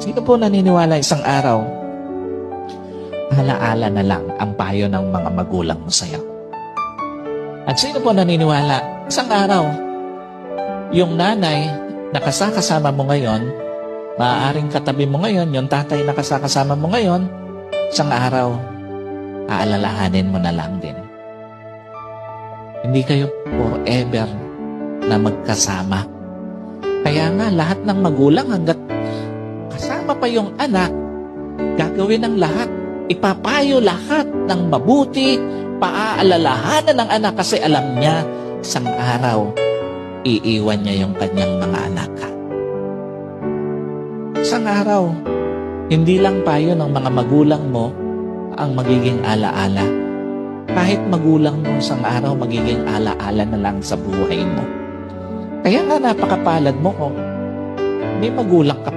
Sino po naniniwala isang araw, alaala na lang ang payo ng mga magulang mo sa'yo? At sino po naniniwala, isang araw, yung nanay na kasama mo ngayon, maaaring katabi mo ngayon, yung tatay na kasama mo ngayon, isang araw, aalalahanin mo na lang din. Hindi kayo forever na magkasama. Kaya nga, lahat ng magulang hanggat kasama pa yung anak, gagawin ng lahat. Ipapayo lahat ng mabuti, paaalalahanan ng anak kasi alam niya, isang araw, iiwan niya yung kanyang mga anak. Isang araw, hindi lang payo ng mga magulang mo ang magiging alaala. Kahit magulang mo isang araw, magiging alaala na lang sa buhay mo. Kaya nga napakapalad mo kung may magulang ka pa.